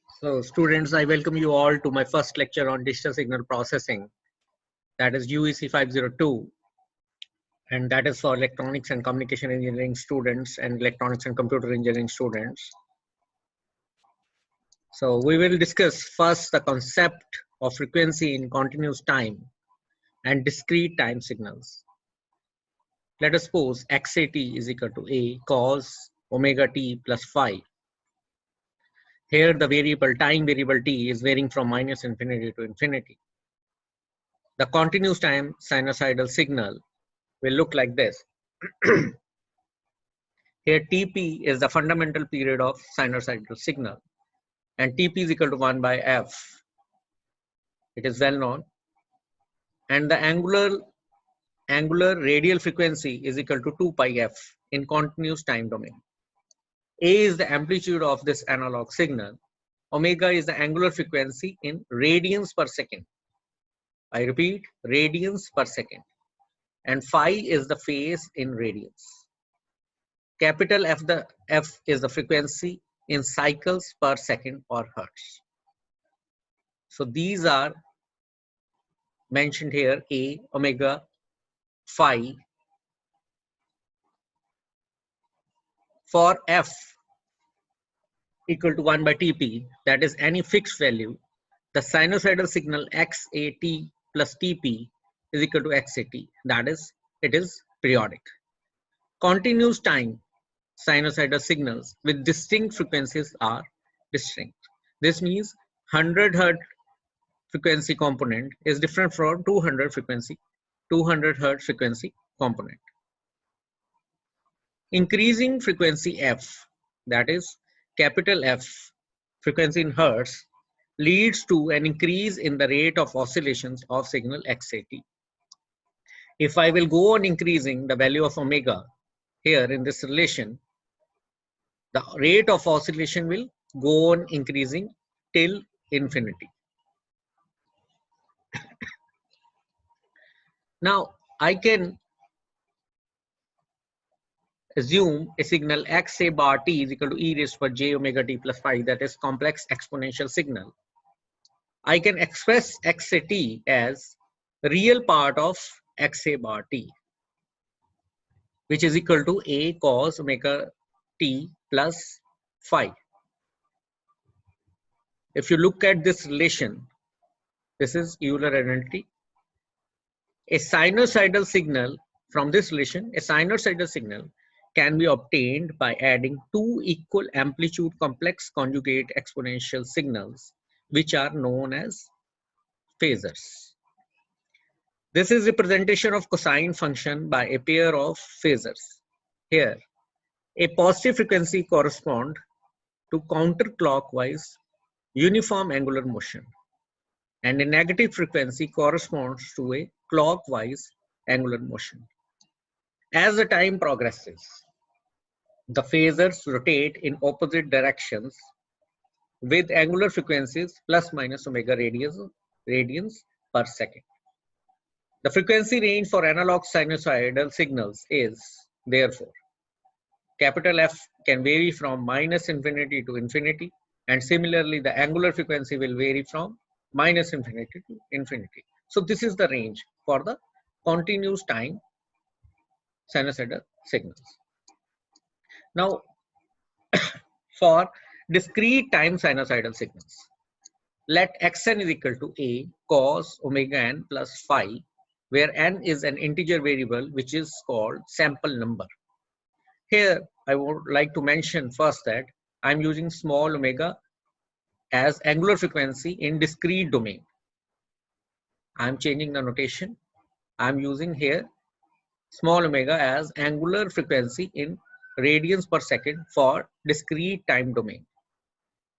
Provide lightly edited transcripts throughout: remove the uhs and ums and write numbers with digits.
So students, I welcome you all to my first lecture on digital signal processing, that is UEC 502, and that is for electronics and communication engineering students and electronics and computer engineering students. So we will discuss first the concept of frequency in continuous time and discrete time signals. Let us suppose xat is equal to a cos omega t plus phi. Here the time variable t is varying from minus infinity to infinity. The continuous time sinusoidal signal will look like this. Here Tp is the fundamental period of sinusoidal signal and Tp is equal to 1 by f. It is well known. And the angular radial frequency is equal to 2 pi f in continuous time domain. A is the amplitude of this analog signal. Omega is the angular frequency in radians per second. I repeat, radians per second. And phi is the phase in radians. Capital F is the frequency in cycles per second or hertz. So these are mentioned here, A, omega, phi. For F equal to 1 by Tp, that is any fixed value, the sinusoidal signal xat plus Tp is equal to xat. That is, it is periodic. Continuous time sinusoidal signals with distinct frequencies are distinct. This means 100 Hz frequency component is different from 200 Hz frequency component. Increasing frequency f, that is capital F frequency in hertz, leads to an increase in the rate of oscillations of signal xat. If I will go on increasing the value of omega here in this relation, the rate of oscillation will go on increasing till infinity. Now I can assume a signal x a bar t is equal to e raised to j omega t plus phi, that is complex exponential signal. I can express x a t as real part of x a bar t, which is equal to a cos omega t plus phi. If you look at this relation, this is Euler identity. A sinusoidal signal from this relation, a sinusoidal signal can be obtained by adding two equal amplitude complex conjugate exponential signals, which are known as phasors. This is representation of cosine function by a pair of phasors. Here, a positive frequency corresponds to counterclockwise uniform angular motion, and a negative frequency corresponds to a clockwise angular motion. As the time progresses, the phasors rotate in opposite directions with angular frequencies plus minus omega radians per second. The frequency range for analog sinusoidal signals is, therefore, capital F can vary from minus infinity to infinity, and similarly the angular frequency will vary from minus infinity to infinity. So this is the range for the continuous time sinusoidal signals. Now for discrete time sinusoidal signals, let xn is equal to a cos omega n plus phi, where n is an integer variable which is called sample number. Here I would like to mention first that I am using small omega as angular frequency in discrete domain. I am changing the notation. I am using here small omega as angular frequency in radians per second for discrete time domain.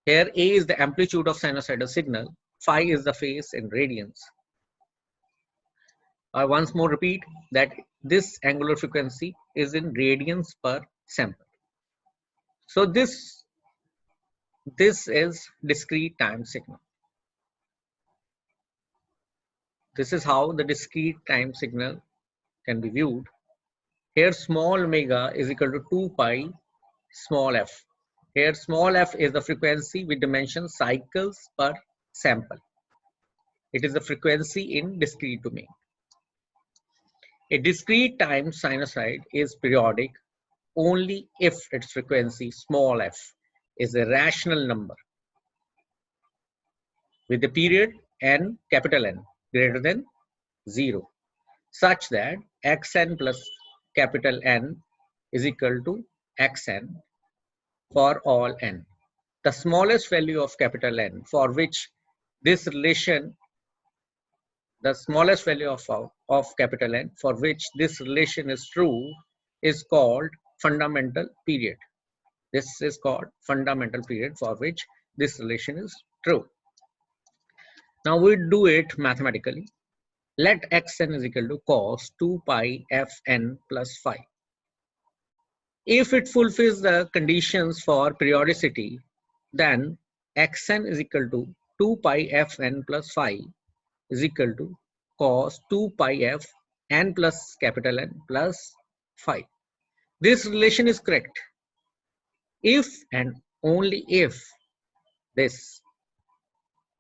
Here A is the amplitude of sinusoidal signal, phi is the phase in radians. I once more repeat that this angular frequency is in radians per sample. So this is discrete time signal. This is how the discrete time signal can be viewed. Here small omega is equal to 2 pi small f. Here small f is the frequency with dimension cycles per sample. It is the frequency in discrete domain. A discrete time sinusoid is periodic only if its frequency small f is a rational number with the period n capital N greater than 0, such that xn plus capital N is equal to xn for all n. The smallest value of capital N for which this relation, the smallest value of capital N for which this relation is true is called fundamental period. This is called fundamental period for which this relation is true. Now we do it mathematically. Let xn is equal to cos 2 pi fn plus phi. If it fulfills the conditions for periodicity, then xn is equal to 2 pi fn plus phi is equal to cos 2 pi f n plus capital N plus phi. This relation is correct if and only if this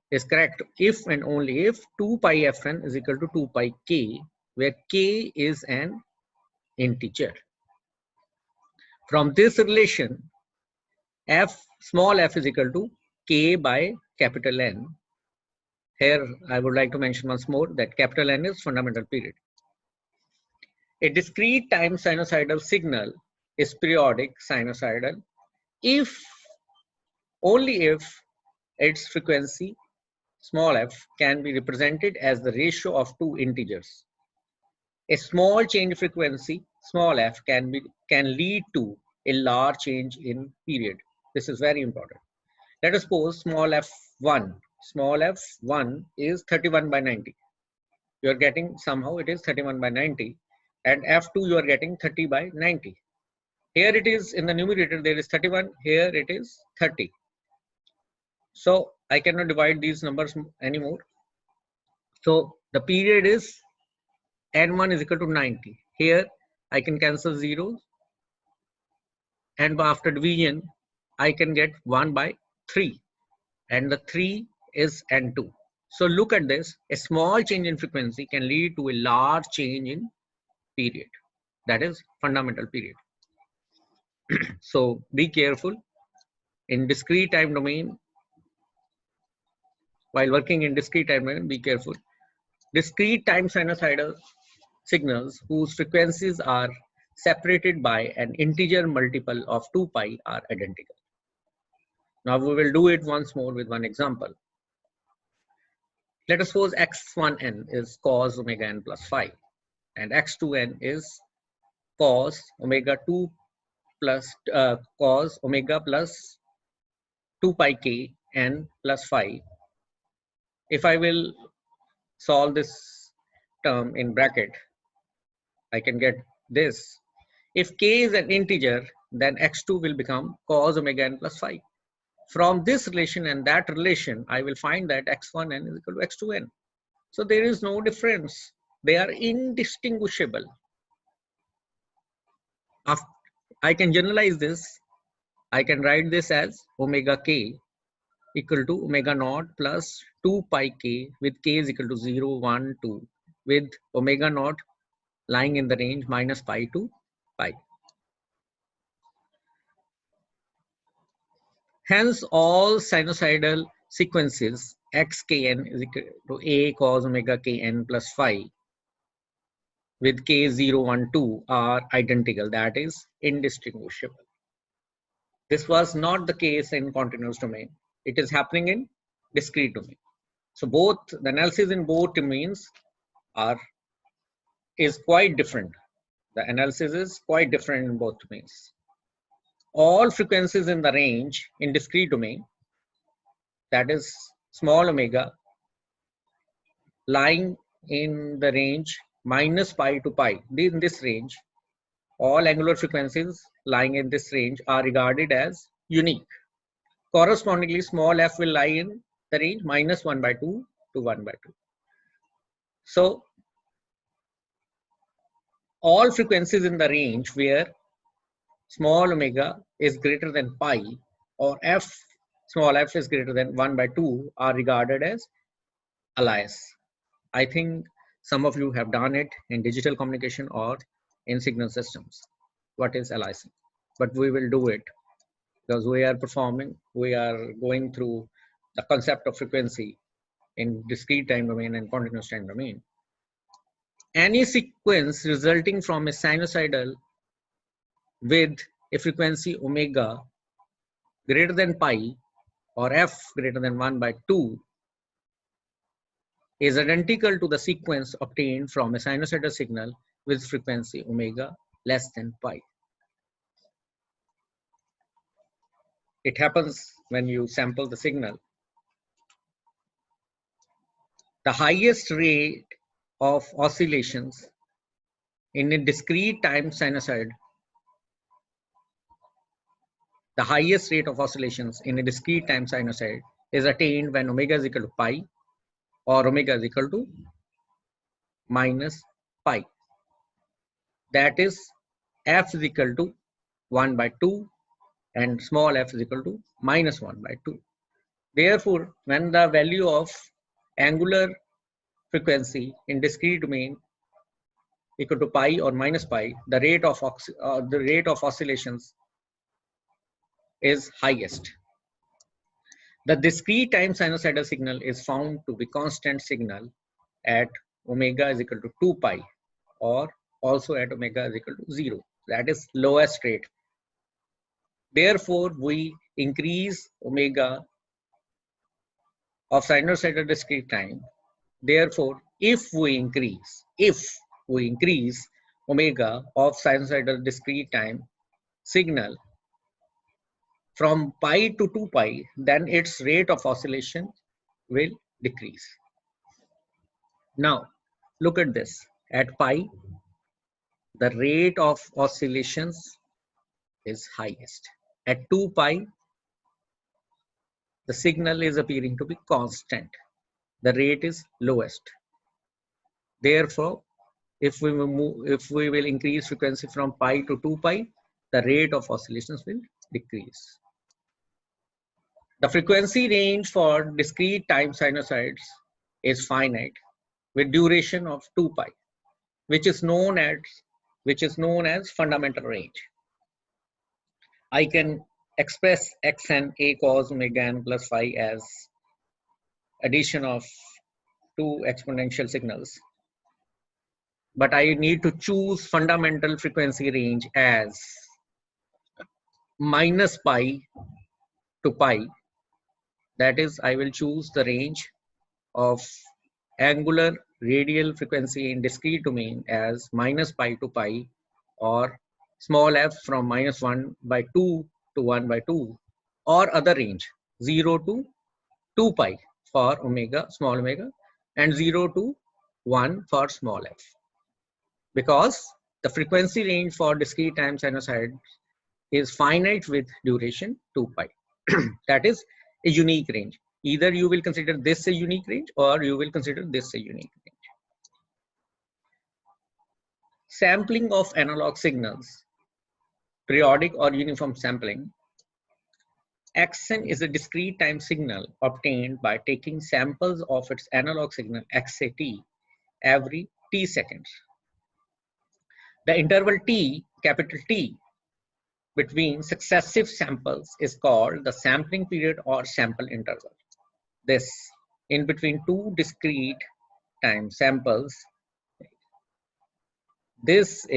is correct, if and only if 2 pi fn is equal to 2 pi k, where k is an integer. From this relation, small f is equal to k by capital N. Here I would like to mention once more that capital N is fundamental period. A discrete time sinusoidal signal is periodic sinusoidal if, only if, its frequency small f can be represented as the ratio of two integers. A small change in frequency small f can lead to a large change in period. This is very important. Let us suppose small f1 is 31 by 90. You are getting, somehow it is 31 by 90, and f2 you are getting 30 by 90. Here it is in the numerator, there is 31, here it is 30. So I cannot divide these numbers anymore. So the period is n1 is equal to 90. Here I can cancel zeros, and after division I can get 1 by 3, and the 3 is n2. So look at this, a small change in frequency can lead to a large change in period. That is fundamental period. So be careful in discrete time domain. While working in discrete time domain, be careful. Discrete time sinusoidal signals whose frequencies are separated by an integer multiple of 2 pi are identical. Now we will do it once more with one example. Let us suppose x1n is cos omega n plus phi, and x2n is cos omega 2 plus cos omega plus 2 pi k n plus phi. If I will solve this term in bracket, I can get this. If k is an integer, then x2 will become cos omega n plus phi. From this relation and that relation, I will find that x1n is equal to x2n. So there is no difference. They are indistinguishable. I can generalize this. I can write this as omega k equal to omega naught plus 2 pi k, with k is equal to 0, 1, 2, with omega naught lying in the range minus pi to pi. Hence, all sinusoidal sequences xkn is equal to a cos omega kn plus phi with k 0, 1, 2 are identical. That is indistinguishable. This was not the case in continuous domain. It is happening in discrete domain. So both the analysis in both domains is quite different. The analysis is quite different in both domains. All frequencies in the range in discrete domain, that is small omega, lying in the range minus pi to pi. In this range, all angular frequencies lying in this range are regarded as unique. Correspondingly, small f will lie in the range minus 1 by 2 to 1 by 2. So all frequencies in the range where small omega is greater than pi or f, small f is greater than 1 by 2 are regarded as alias. I think some of you have done it in digital communication or in signal systems. What is aliasing? But we will do it because we are going through the concept of frequency in discrete time domain and continuous time domain. Any sequence resulting from a sinusoidal with a frequency omega greater than pi or f greater than 1 by 2 is identical to the sequence obtained from a sinusoidal signal with frequency omega less than pi. It happens when you sample the signal. The highest rate of oscillations in a discrete time sinusoid, the highest rate of oscillations in a discrete time sinusoid is attained when omega is equal to pi or omega is equal to minus pi. That is, f is equal to 1 by 2 and small f is equal to minus 1 by 2. Therefore, when the value of angular frequency in discrete domain equal to pi or minus pi, the rate of oscillations is highest. The discrete time sinusoidal signal is found to be constant signal at omega is equal to 2 pi or also at omega is equal to 0. That is lowest rate. Therefore, we increase omega of sinusoidal discrete time. Therefore, if we increase omega of sinusoidal discrete time signal from pi to 2 pi, then its rate of oscillation will decrease. Now, look at this. At pi, the rate of oscillations is highest. At 2 pi, the signal is appearing to be constant. The rate is lowest. Therefore, if we will increase frequency from pi to 2 pi, the rate of oscillations will decrease. The frequency range for discrete time sinusoids is finite with duration of 2 pi, which is known as fundamental range. I can express xn a cos omega n plus phi as addition of two exponential signals, but I need to choose fundamental frequency range as minus pi to pi. That is, I will choose the range of angular radial frequency in discrete domain as minus pi to pi or small f from minus 1 by 2 to 1 by 2 or other range 0 to 2 pi for omega, small omega, and 0 to 1 for small f. Because the frequency range for discrete time sinusoid is finite with duration 2 pi. That is a unique range. Either you will consider this a unique range or you will consider this a unique range. Sampling of analog signals, periodic or uniform sampling. Xn is a discrete time signal obtained by taking samples of its analog signal xat every t seconds. The interval t, capital T, between successive samples is called the sampling period or sample interval. This, in between two discrete time samples, this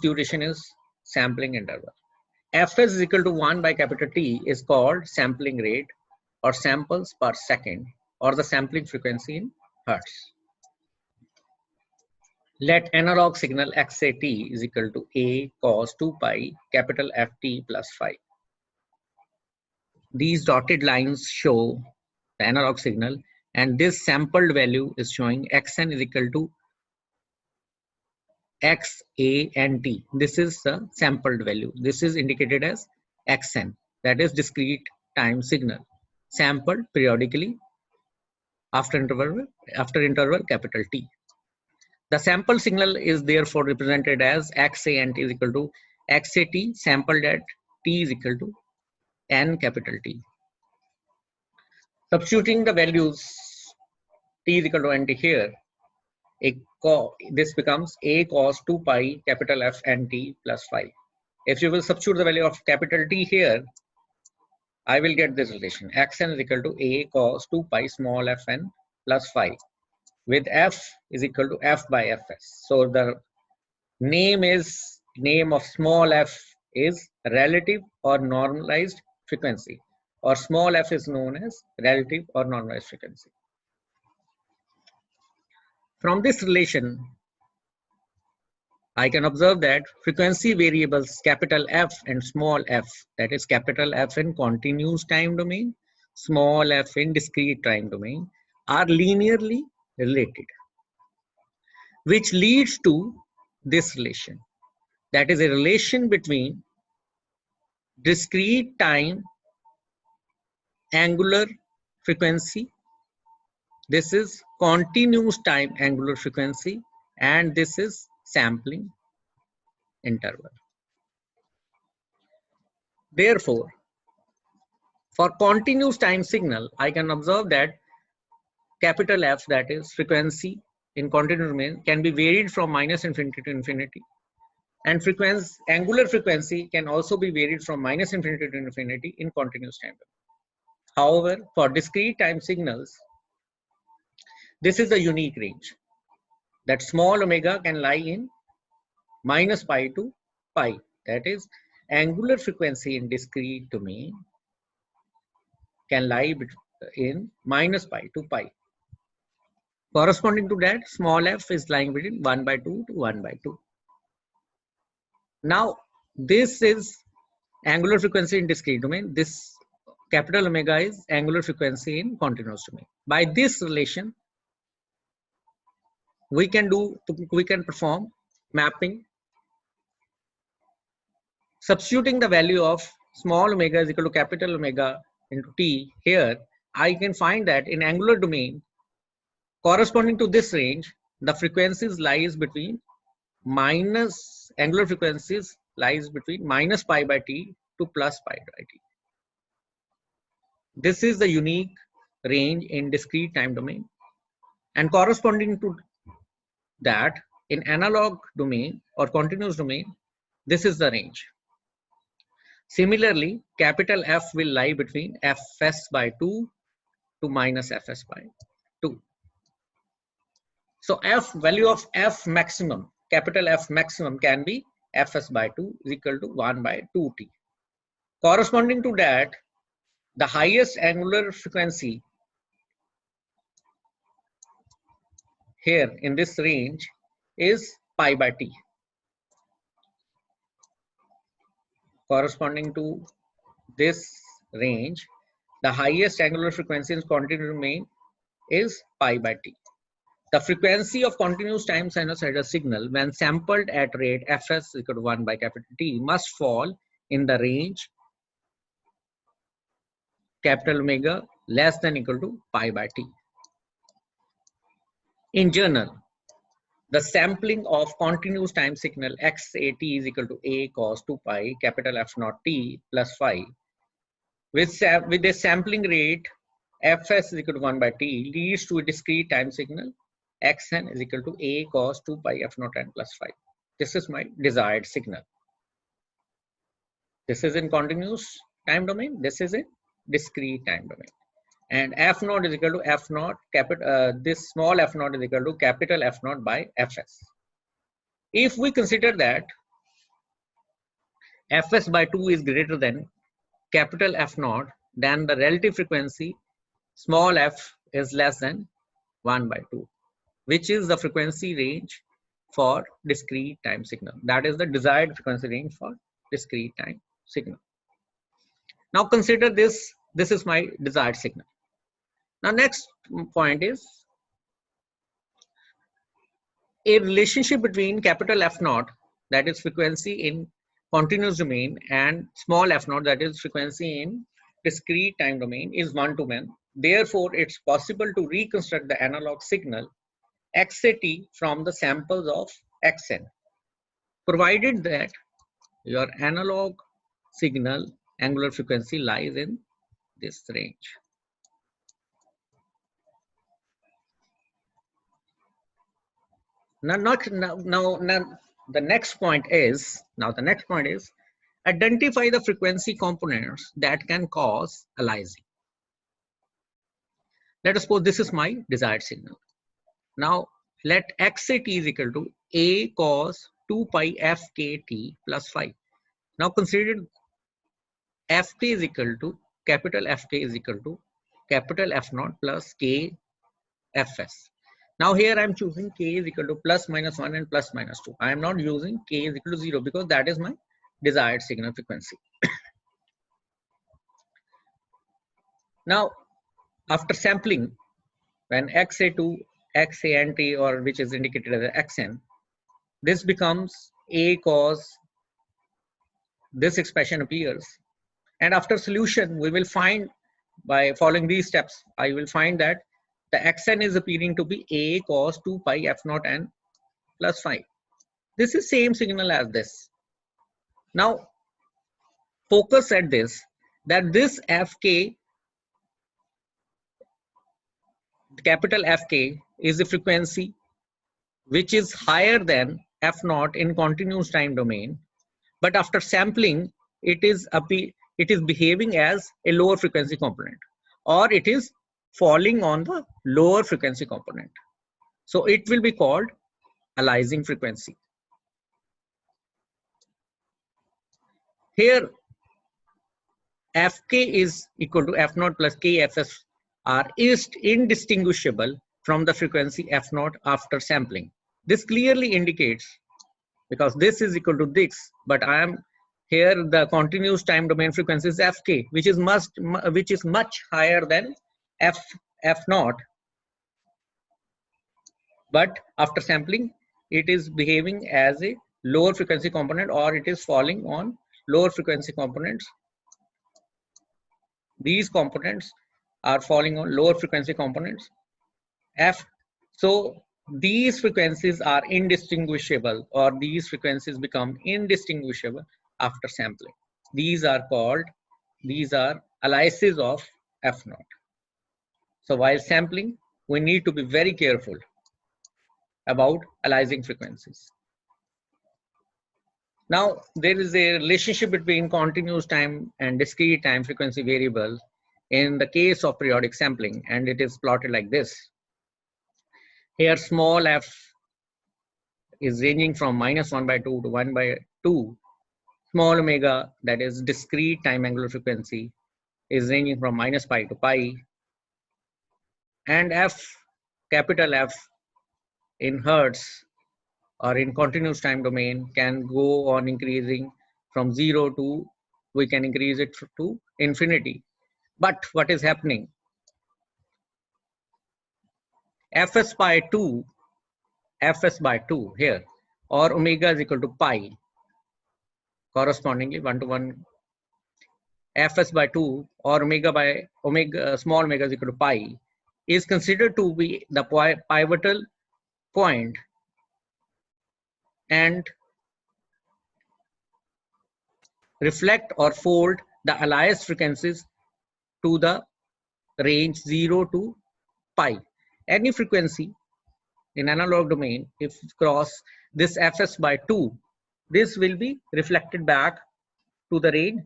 duration is sampling interval. Fs is equal to 1 by capital T is called sampling rate or samples per second or the sampling frequency in hertz. Let analog signal xat is equal to a cos 2 pi capital Ft plus phi. These dotted lines show the analog signal, and this sampled value is showing xn is equal to x, a, and t. This is the sampled value. This is indicated as xn, that is discrete time signal, sampled periodically after interval capital T. The sample signal is therefore represented as x, a, and t is equal to x, a, t sampled at t is equal to n capital T. Substituting the values t is equal to nt here, this becomes a cos 2 pi capital F n t plus phi. If you will substitute the value of capital T here, I will get this relation. Xn is equal to a cos 2 pi small fn plus phi, with f is equal to f by fs. So the name of small f is relative or normalized frequency, or small f is known as relative or normalized frequency. From this relation, I can observe that frequency variables capital F and small f, that is capital F in continuous time domain, small f in discrete time domain, are linearly related, which leads to this relation. That is a relation between discrete time angular frequency, this is continuous time angular frequency, and this is sampling interval. Therefore, for continuous time signal, I can observe that capital F, that is frequency in continuous domain, can be varied from minus infinity to infinity. And angular frequency can also be varied from minus infinity to infinity in continuous time. However, for discrete time signals, this is the unique range, that small omega can lie in minus pi to pi. That is, angular frequency in discrete domain can lie in minus pi to pi. Corresponding to that, small f is lying between 1 by 2 to 1 by 2. Now, this is angular frequency in discrete domain. This capital omega is angular frequency in continuous domain. By this relation, we can perform mapping. Substituting the value of small omega is equal to capital omega into t here, I can find that in angular domain, corresponding to this range, the frequencies lies between angular frequencies lies between minus pi by t to plus pi by t. This is the unique range in discrete time domain, and corresponding to that in analog domain or continuous domain, this is the range. Similarly, capital F will lie between fs by 2 to minus fs by 2. So value of f maximum, capital F maximum, can be fs by 2 is equal to 1 by 2t. Corresponding to that, the highest angular frequency here in this range is pi by t. Corresponding to this range, the highest angular frequency in continuous domain is pi by t. The frequency of continuous time sinusoidal signal when sampled at rate fs equal to 1 by capital T must fall in the range capital omega less than equal to pi by t. In general, the sampling of continuous time signal xat is equal to a cos 2 pi capital F naught t plus phi with a sampling rate fs is equal to 1 by t leads to a discrete time signal xn is equal to a cos 2 pi f naught n plus phi. This is my desired signal. This is in continuous time domain. This is in discrete time domain. And f naught is equal to f naught this small f naught is equal to capital F naught by fs. If we consider that fs by 2 is greater than capital F naught, then the relative frequency small f is less than 1 by 2, which is the frequency range for discrete time signal. That is the desired frequency range for discrete time signal. Now consider this is my desired signal. Now next point is a relationship between capital F naught, that is frequency in continuous domain, and small f naught, that is frequency in discrete time domain, is one-to-one. Therefore, it's possible to reconstruct the analog signal xat from the samples of xn, provided that your analog signal angular frequency lies in this range. Now, the next point is identify the frequency components that can cause aliasing. Let us suppose this is my desired signal. Now let xat is equal to a cos 2 pi fkt plus phi. Now consider fk is equal to capital Fk is equal to capital F0 plus k fs. Now here I am choosing k is equal to plus minus 1 and plus minus 2. I am not using k is equal to 0 because that is my desired signal frequency. Now after sampling, when xa2, xant or which is indicated as xn, this becomes a cos, this expression appears, and after solution we will find, by following these steps, I will find that the xn is appearing to be a cos 2 pi f0 n plus phi. This is same signal as this. Now focus at this, that this fk, capital Fk, is the frequency which is higher than f0 in continuous time domain, but after sampling it is behaving as a lower frequency component, or it is falling on the lower frequency component. So it will be called aliasing frequency. Here Fk is equal to F0 plus Kfs are indistinguishable from the frequency F0 after sampling. This clearly indicates, because this is equal to this, but I am here the continuous time domain frequency is Fk, which is much higher than F0, but after sampling it is behaving as a lower frequency component, or it is falling on lower frequency components. These components are falling on lower frequency components so these frequencies are indistinguishable, or these frequencies become indistinguishable after sampling. These are aliases of f0. So while sampling we need to be very careful about aliasing frequencies. Now there is a relationship between continuous time and discrete time frequency variable in the case of periodic sampling, and it is plotted like this. Here small f is ranging from -1/2 to 1/2. Small omega, that is discrete time angular frequency, is ranging from -pi to pi. And capital F in hertz or in continuous time domain can go on increasing from 0 to, we can increase it to infinity. But what is happening? Fs by 2 here, or omega is equal to pi, correspondingly 1 to 1. Fs by 2 or small omega is equal to pi is considered to be the pivotal point, and reflect or fold the aliased frequencies to the range 0 to pi. Any frequency in analog domain, if cross this Fs by 2, this will be reflected back to the range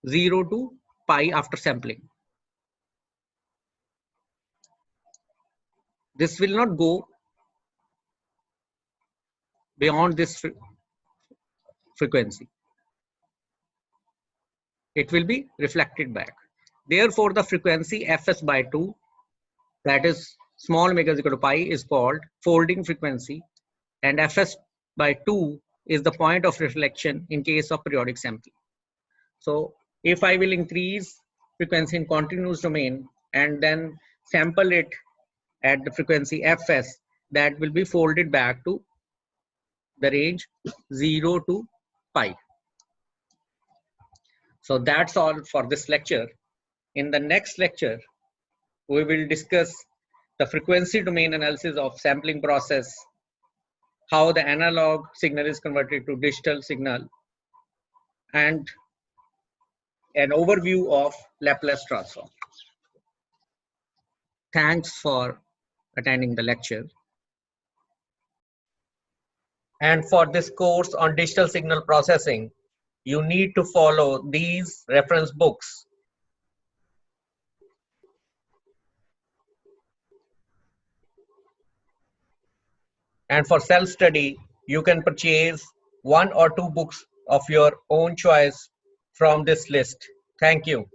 0 to pi after sampling. This will not go beyond this frequency. It will be reflected back. Therefore, the frequency Fs by 2, that is small omega is equal to pi, is called folding frequency, and Fs by 2 is the point of reflection in case of periodic sampling. So if I will increase frequency in continuous domain and then sample it at the frequency Fs, that will be folded back to the range 0 to pi. So that's all for this lecture. In the next lecture, we will discuss the frequency domain analysis of sampling process, how the analog signal is converted to digital signal, and an overview of Laplace transform. Thanks for attending the lecture. And for this course on digital signal processing, you need to follow these reference books. And for self-study, you can purchase 1 or 2 books of your own choice from this list. Thank you.